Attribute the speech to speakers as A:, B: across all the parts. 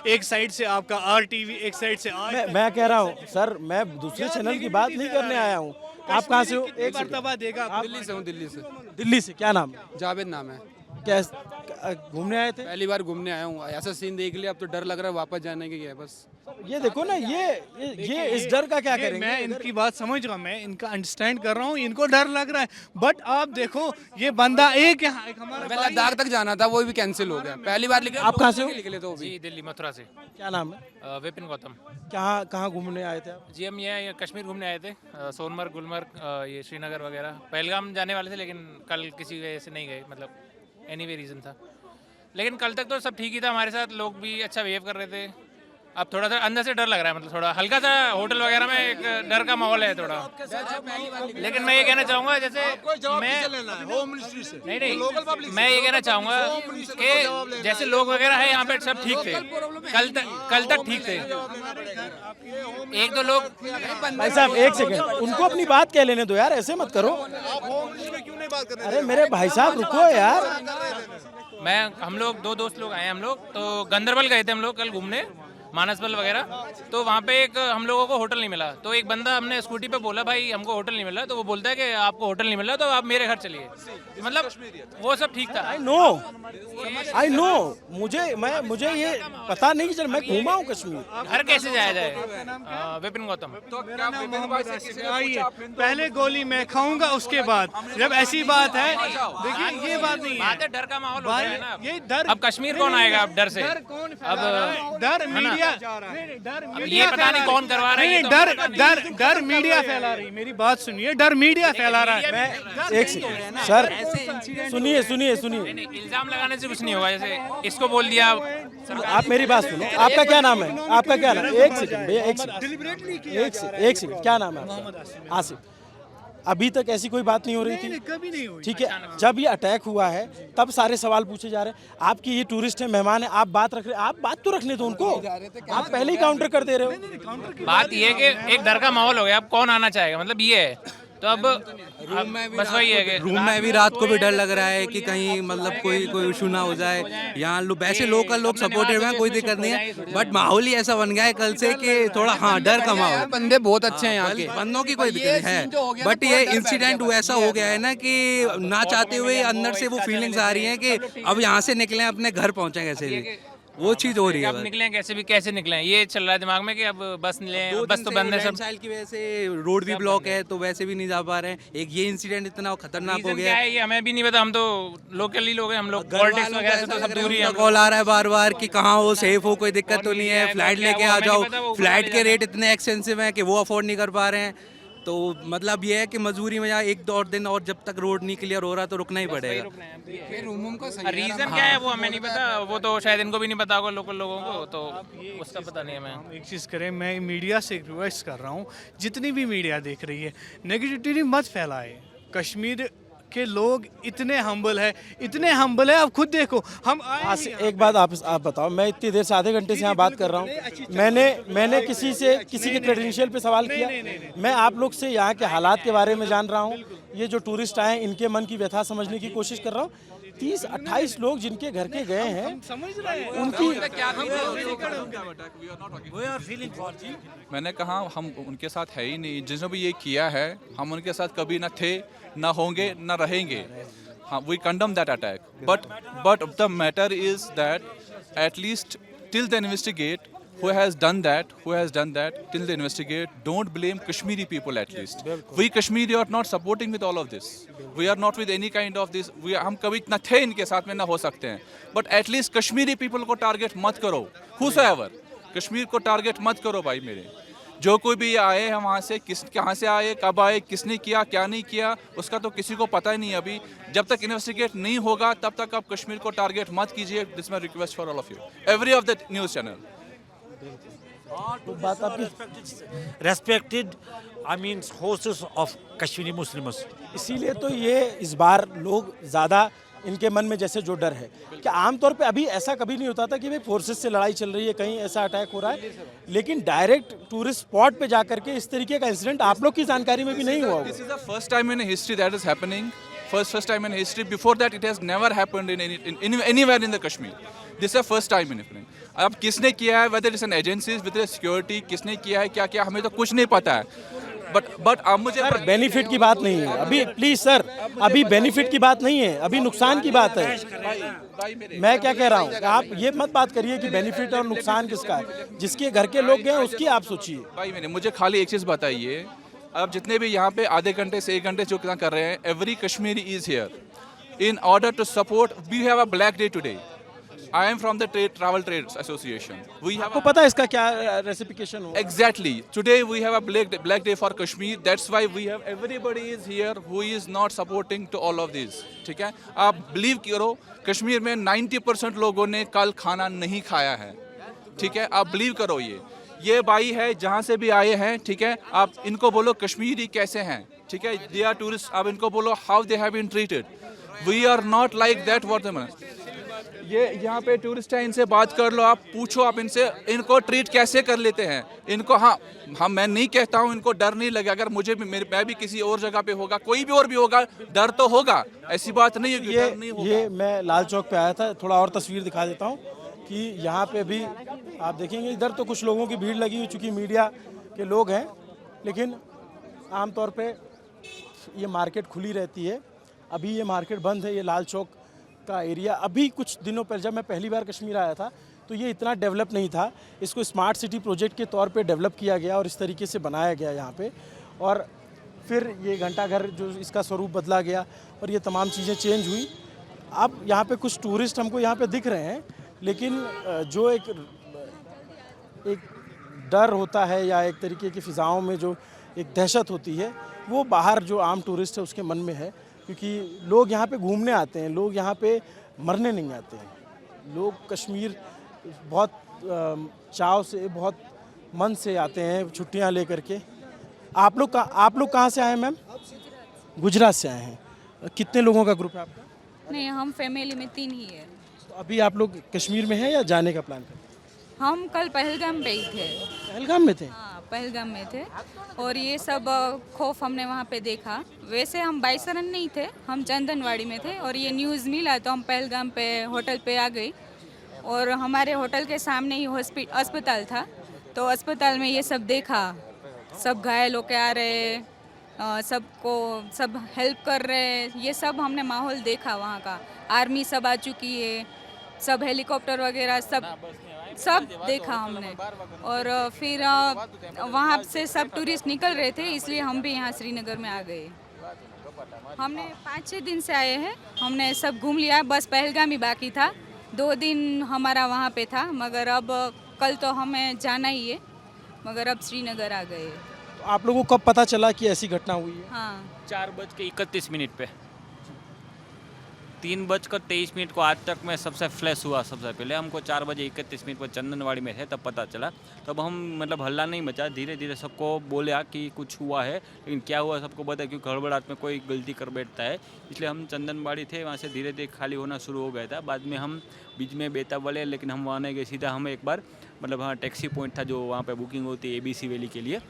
A: एक साइड से आपका RTV, एक साइड से
B: मैं कह रहा हूँ सर, मैं दूसरे चैनल की बात नहीं करने आया हूँ। आप कहाँ से हो?
A: एक मर्तबा देगा आपको।
C: दिल्ली से हूँ, दिल्ली से।
B: दिल्ली से। क्या नाम है?
C: जावेद नाम है।
B: क्या घूमने आए थे?
C: पहली बार घूमने आया हूँ, ऐसा सीन देख लिया, अब तो डर लग रहा है वापस जाने के लिए बस।
B: ये देखो ना, ये इस डर का क्या करेंगे?
A: मैं इनकी बात समझ रहा हूँ, मैं इनका अंडरस्टैंड कर रहा हूँ, इनको डर लग रहा है, बट आप देखो ये बंदा एक हमारा
C: मैं लद्दाख तक जाना था, वो भी कैंसिल हो गया। पहली बार निकले।
B: आप कहाँ से हो?
C: निकले तो
D: जी दिल्ली मथुरा से।
B: क्या नाम है?
D: विपिन गौतम।
B: कहाँ घूमने आए थे आप?
D: जी हम ये कश्मीर घूमने आए थे, सोनमर्ग, गुलमर्ग, ये श्रीनगर वगैरह। पहलगाम जाने वाले थे लेकिन कल किसी वजह से नहीं गए, मतलब एनीवे रीज़न था। लेकिन कल तक तो सब ठीक ही था, हमारे साथ लोग भी अच्छा बिहेव कर रहे थे। अब थोड़ा सा अंदर से डर लग रहा है, मतलब थोड़ा हल्का सा होटल वगैरह में एक डर का माहौल है थोड़ा। लेकिन मैं ये कहना चाहूँगा, जैसे मैं
E: होम मिनिस्ट्री से
D: नहीं नहीं मैं ये कहना चाहूँगा कि जैसे लोग वगैरह है यहाँ पे सब ठीक थे, कल तक ठीक थे। एक दो लोग
B: भाई साहब एक सेकंड, उनको अपनी बात कह लेने दो यार, ऐसे मत करो। अरे मेरे भाई साहब रुको यार।
D: हम लोग दो दोस्त लोग आए, हम लोग तो गंदरबल गए थे हम लोग कल घूमने, मानसबल वगैरह। तो वहाँ पे एक हम लोगों को होटल नहीं मिला, तो एक बंदा हमने स्कूटी पे बोला भाई हमको होटल नहीं मिला, तो वो बोलता है कि आपको होटल नहीं मिला तो आप मेरे घर चलिए। मतलब वो सब ठीक था।
B: आई नो मुझे ये पता नहीं कि चल मैं घूमा हूँ कश्मीर।
D: घर कैसे जाया जाए? विपिन गौतम।
A: आइए, पहले गोली मैं खाऊंगा, उसके बाद जब ऐसी बात है, देखिए ये बात नहीं है,
D: डर का माहौल होता है ना।
A: ये डर
D: अब कश्मीर कौन आएगा अब डर से?
A: डर कौन
D: अब
A: डर मीडिया,
D: ये पता नहीं कौन करवा रहा है।
A: नहीं, डर मीडिया फैला रही। मेरी बात सुनिए, डर मीडिया फैला रहा है।
B: एक सेकंड सर, सुनिए।
D: इल्जाम लगाने से कुछ नहीं होगा। जैसे इसको बोल दिया,
B: आप मेरी बात सुनो। आपका क्या नाम है? आपका क्या नाम है? एक सेकंड भैया, एक सेकंड। क्या नाम है आपका? आसिफ। अभी तक ऐसी कोई बात नहीं हो रही थी?
A: कभी नहीं हुई।
B: ठीक है, जब ये अटैक हुआ है तब सारे सवाल पूछे जा रहे हैं। आपकी ये टूरिस्ट है, मेहमान है, आप बात रख रहे, आप बात तो रखने दो उनको। आप पहले ही काउंटर कर दे रहे हो।
D: बात ये है कि एक डर का माहौल हो गया, अब कौन आना चाहेगा, मतलब ये है। तो अब बस वही है कि
F: रूम में भी रात को भी डर लग रहा है कि कहीं मतलब कोई इशू ना हो जाए। यहाँ वैसे लोकल लोग सपोर्टिव हैं, कोई दिक्कत नहीं है, बट माहौल ही ऐसा बन गया है कल से कि थोड़ा डर का माहौल।
C: बंदे बहुत अच्छे हैं यहाँ के,
F: बंदों की कोई दिक्कत नहीं है, बट ये इंसिडेंट ऐसा हो गया है ना कि ना चाहते हुए अंदर से वो फीलिंग्स आ रही हैं कि अब यहाँ से निकले अपने घर पहुँचे कैसे भी, वो चीज हो रही है।
D: अब निकलें कैसे निकलें, ये चल रहा है दिमाग में कि अब बस निकलें, बस तो बंद है सब।
F: साल की वजह से रोड भी ब्लॉक है, तो वैसे भी नहीं जा पा रहे हैं। एक ये इंसिडेंट इतना खतरनाक हो गया
D: है, ये हमें भी नहीं पता, हम तो लोकली लोग हैं, हम लोग पॉलिटिक्स वगैरह से तो सब दूर ही हैं।
F: कॉल आ रहा है बार कि कहाँ हो, सेफ हो, कोई दिक्कत तो नहीं है, फ्लाइट लेके आ जाओ। फ्लाइट के रेट इतने एक्सपेंसिव हैं कि वो अफोर्ड नहीं कर पा रहे हैं। तो मतलब ये है कि मजबूरी में यहाँ एक दो और दिन और जब तक रोड नहीं क्लियर हो रहा तो रुकना ही पड़ेगा।
D: रीजन क्या है वो हमें नहीं पता, वो तो शायद इनको भी नहीं पता होगा लोकल लोगों को, तो उसका पता नहीं है। मैं
A: एक चीज़ करें, मैं मीडिया से रिक्वेस्ट कर रहा हूँ, जितनी भी मीडिया देख रही है, नेगेटिविटी मत फैलाए। कश्मीर के लोग इतने हम्बल है, आप खुद देखो। हम आए
B: एक बात आप बताओ, मैं इतनी देर से आधे घंटे से यहाँ बात कर रहा हूँ, मैंने किसी के क्रेडेंशियल पे सवाल किया? मैं आप लोग से यहाँ के हालात के बारे में जान रहा हूँ। ये जो टूरिस्ट आए इनके मन की व्यथा समझने की कोशिश कर रहा हूँ। 30-28 लोग जिनके घर के गए हैं,
A: समझ रहे हैं
B: उनकी
G: मैंने कहा हम उनके साथ है ही नहीं, जिसने भी ये किया है हम उनके साथ कभी न थे, न होंगे, न रहेंगे। हाँ, we condemn that attack, but the matter is that at least till they investigate who has done that, till they investigate, don't blame Kashmiri people at least. We Kashmiri are not supporting with all of this. We are not with any kind of this. हम कभी न थे इनके साथ में, न हो सकते हैं, but at least Kashmiri people को टारगेट मत करो। Whosoever, कश्मीर को टारगेट मत करो भाई मेरे। जो कोई भी आए हैं वहाँ से, कहाँ से आए, कब आए, किसने किया, क्या नहीं किया, उसका तो किसी को पता ही नहीं। अभी जब तक इन्वेस्टिगेट नहीं होगा तब तक आप कश्मीर को टारगेट मत कीजिए। This my request for all of you, every of the news channel.
B: बात आपकी
H: respected, I mean, horses of Kashmiri Muslims.
B: इसीलिए तो ये इस बार लोग ज़्यादा इनके मन में जैसे जो डर है कि आमतौर पे अभी ऐसा कभी नहीं होता था कि भाई फोर्सेस से लड़ाई चल रही है, कहीं ऐसा अटैक हो रहा है, लेकिन डायरेक्ट टूरिस्ट स्पॉट पे जाकर के इस तरीके का इंसिडेंट आप लोग की जानकारी में भी नहीं हुआ होगा।
G: This is the first time in history that is happening. First time in history. Before that, it has never happened in anywhere in the Kashmir. This is the first time in happening. अब किसने किया है, whether it's an agencies with security, किसने किया है क्या क्या, हमें तो कुछ नहीं पता है। बट अब मुझे
B: सर बेनिफिट की बात नहीं है अभी, प्लीज सर, अभी बेनिफिट की बात नहीं है, अभी नुकसान की बात है। मैं क्या कह रहा हूँ, आप ये मत बात करिए कि बेनिफिट और नुकसान किसका है, जिसके घर के लोग गए उसकी आप सोचिए।
G: भाई मैंने मुझे खाली एक चीज़ बताइए, अब जितने भी यहाँ पे आधे घंटे से 1 घंटे जो क्या कर रहे हैं, every Kashmiri is here in order to support, we have a black day today. I am from the Travel Trades Association. We have
B: आपको पता है इसका क्या रेसिपिकेशन हो?
G: exactly today we have a black day for Kashmir. That's why we have everybody is here who is not supporting to all of these. ठीक है, आप believe करो कश्मीर में 90% लोगों ने कल खाना नहीं खाया है। ठीक है, आप believe करो, ये भाई है जहाँ से भी आए हैं। ठीक है, आप इनको बोलो कश्मीरी कैसे हैं। ठीक है, they are tourists, आप इनको बोलो how they have been treated. We are not like that what them. ये यहाँ पे टूरिस्ट है, इनसे बात कर लो, आप पूछो, आप इनसे इनको ट्रीट कैसे कर लेते हैं इनको। हाँ मैं नहीं कहता हूँ इनको डर नहीं लगे, अगर मुझे भी मैं भी किसी और जगह पे होगा, कोई भी और भी होगा, डर तो होगा, ऐसी बात नहीं है कि डर नहीं होगा।
B: ये मैं लाल चौक पे आया था, थोड़ा और तस्वीर दिखा देता हूँ कि यहाँ पे भी आप देखेंगे, इधर तो कुछ लोगों की भीड़ लगी हुई, चूँकि मीडिया के लोग हैं, लेकिन आमतौर पे ये मार्केट खुली रहती है। अभी ये मार्केट बंद है। ये लाल चौक का एरिया अभी कुछ दिनों पहले, जब मैं पहली बार कश्मीर आया था तो ये इतना डेवलप नहीं था। इसको स्मार्ट सिटी प्रोजेक्ट के तौर पे डेवलप किया गया और इस तरीके से बनाया गया यहाँ पे, और फिर ये घंटाघर जो इसका स्वरूप बदला गया और ये तमाम चीज़ें चेंज हुई। अब यहाँ पे कुछ टूरिस्ट हमको यहाँ पे दिख रहे हैं, लेकिन जो एक डर होता है या एक तरीके की फ़िज़ाओं में जो एक दहशत होती है, वो बाहर जो आम टूरिस्ट है उसके मन में है, क्योंकि लोग यहाँ पे घूमने आते हैं, लोग यहाँ पे मरने नहीं आते हैं। लोग कश्मीर बहुत चाव से, बहुत मन से आते हैं छुट्टियाँ लेकर के। आप लोग कहाँ से आए हैं मैम? गुजरात से आए हैं। कितने लोगों का ग्रुप है आपका?
E: नहीं, हम फैमिली में 3 ही है।
B: तो अभी आप लोग कश्मीर में हैं या जाने का प्लान करें?
E: हम कल पहलगाम पे ही थे।
B: पहलगाम में थे?
E: हाँ, पहलगाम में थे, और ये सब खौफ हमने वहाँ पे देखा। वैसे हम बाइसरन नहीं थे, हम चंदनवाड़ी में थे, और ये न्यूज़ मिला तो हम पहलगाम पे होटल पे आ गई, और हमारे होटल के सामने ही अस्पताल था, तो अस्पताल में ये सब देखा, सब घायल होके आ रहे, सब हेल्प कर रहे, ये सब हमने माहौल देखा वहाँ का। आर्मी सब आ चुकी है, सब हेलीकॉप्टर वगैरह सब देखा हमने, और फिर वहाँ से सब टूरिस्ट निकल रहे थे, इसलिए हम भी यहाँ श्रीनगर में आ गए। हमने 5-6 दिन से आए हैं, हमने सब घूम लिया, बस पहलगाम ही बाकी था। 2 दिन हमारा वहाँ पे था, मगर अब कल तो हमें जाना ही है, मगर अब श्रीनगर आ गए।
B: तो आप लोगों को कब पता चला कि ऐसी घटना हुई है?
E: हाँ,
I: 4:31 पे 3:23 को आज तक मैं सबसे फ्लैश हुआ। सबसे पहले हमको 4:31 पर चंदनवाड़ी में थे, तब पता चला। तब हम मतलब हल्ला नहीं मचा, धीरे धीरे सबको बोला कि कुछ हुआ है, लेकिन क्या हुआ सबको पता है, क्योंकि हड़बड़ाहट में कोई गलती कर बैठता है। इसलिए हम चंदनवाड़ी थे, वहाँ से धीरे धीरे खाली होना शुरू हो गया था। बाद में हम बीच में बेताब वाले, लेकिन हम वहाँ नहीं गए, सीधा हम एक बार मतलब हाँ टैक्सी पॉइंट था जो वहाँ पर बुकिंग होती है ABC वैली के लिए,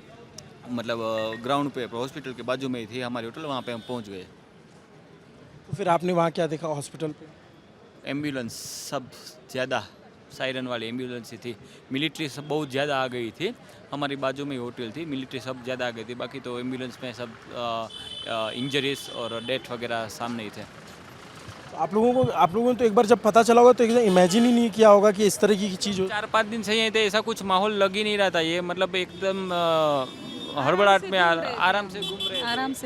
I: मतलब ग्राउंड पे हॉस्पिटल के बाजू में ही थी हमारी होटल, वहाँ पे हम पहुँच गए।
B: तो फिर आपने वहाँ क्या देखा हॉस्पिटल पे?
I: एम्बुलेंस सब ज़्यादा, सायरन वाली एम्बुलेंस ही थी। मिलिट्री सब बहुत ज़्यादा आ गई थी, हमारी बाजू में ही होटल थी, मिलिट्री सब ज़्यादा आ गई थी। बाकी तो एम्बुलेंस में सब इंजरीज और डेथ वगैरह सामने ही थे।
B: तो आप लोगों ने तो एक बार जब पता चला होगा तो एकदम इमेजिन ही नहीं किया होगा कि इस तरह की चीज़ हो।
I: 4-5 दिन से यहीं थे, ऐसा कुछ माहौल लग ही नहीं रहा था। ये मतलब एकदम हड़बड़ाहट में आराम से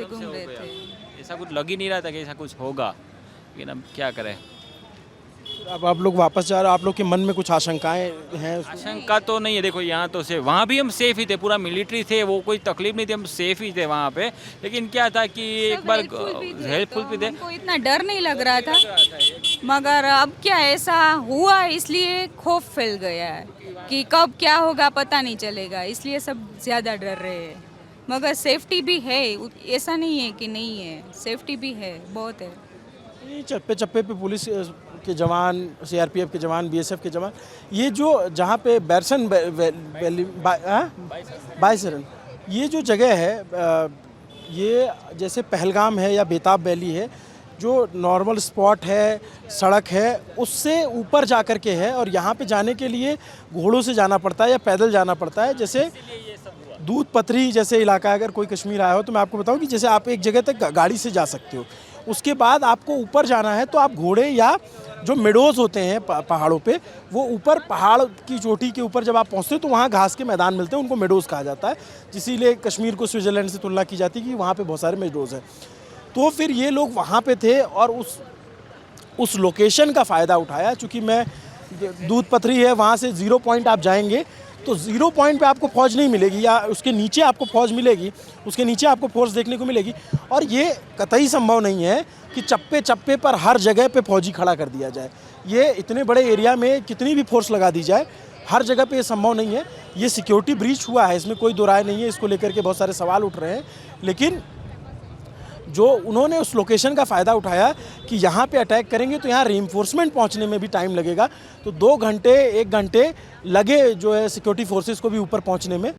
I: घूम रहे थे। ऐसा कुछ लग ही नहीं रहा था कि ऐसा कुछ होगा, लेकिन अब क्या करें।
B: अब आप लोग वापस जा रहे हो, आप लोग के मन में कुछ आशंकाएं हैं?
I: आशंका तो नहीं है, देखो यहाँ तो सेफ, वहाँ भी हम सेफ ही थे, पूरा मिलिट्री थे, वो कोई तकलीफ नहीं थी, हम सेफ ही थे वहाँ पे। लेकिन क्या था कि एक बार हेल्पफुल भी थे,
E: हमको इतना डर नहीं लग रहा था, मगर अब क्या ऐसा हुआ, इसलिए खौफ फैल गया है कि कब क्या होगा पता नहीं चलेगा, इसलिए सब ज़्यादा डर रहे हैं। मगर सेफ्टी भी है, ऐसा नहीं है कि नहीं है, सेफ्टी भी है, बहुत है।
B: चप्पे चप्पे पे पुलिस के जवान, CRPF के जवान, BSF के जवान, ये जो जहाँ पे बैरसन बाइसरन, ये जो जगह है, ये जैसे पहलगाम है या बेताब वैली है, जो नॉर्मल स्पॉट है, सड़क है, उससे ऊपर जा कर के है और यहाँ पे जाने के लिए घोड़ों से जाना पड़ता है या पैदल जाना पड़ता है। जैसे दूध पथरी जैसे इलाका, अगर कोई कश्मीर आया हो तो मैं आपको बताऊं कि जैसे आप एक जगह तक गाड़ी से जा सकते हो, उसके बाद आपको ऊपर जाना है तो आप घोड़े या जो मेडोज़ होते हैं पहाड़ों पे, वो ऊपर पहाड़ की चोटी के ऊपर जब आप पहुंचते हो तो वहाँ घास के मैदान मिलते हैं, उनको मेडोज़ कहा जाता है। इसीलिए कश्मीर को स्विट्ज़रलैंड से तुलना की जाती है कि वहाँ पे बहुत सारे मेडोज़ हैं। तो फिर ये लोग वहाँ पे थे और उस लोकेशन का फ़ायदा उठाया। चूँकि मैं दूध पथरी है, वहाँ से 0 पॉइंट आप जाएंगे तो 0 पॉइंट पे आपको फ़ौज नहीं मिलेगी, या उसके नीचे आपको फ़ौज मिलेगी, उसके नीचे आपको फोर्स देखने को मिलेगी। और ये कतई संभव नहीं है कि चप्पे चप्पे पर हर जगह पे फौजी खड़ा कर दिया जाए। ये इतने बड़े एरिया में कितनी भी फोर्स लगा दी जाए, हर जगह पे ये संभव नहीं है। ये सिक्योरिटी ब्रीच हुआ है, इसमें कोई दो राय नहीं है। इसको लेकर के बहुत सारे सवाल उठ रहे हैं, लेकिन जो उन्होंने उस लोकेशन का फ़ायदा उठाया कि यहाँ पे अटैक करेंगे तो यहाँ रीइंफोर्समेंट पहुँचने में भी टाइम लगेगा, तो 2 घंटे 1 घंटे लगे जो है सिक्योरिटी फोर्सेस को भी ऊपर पहुँचने में।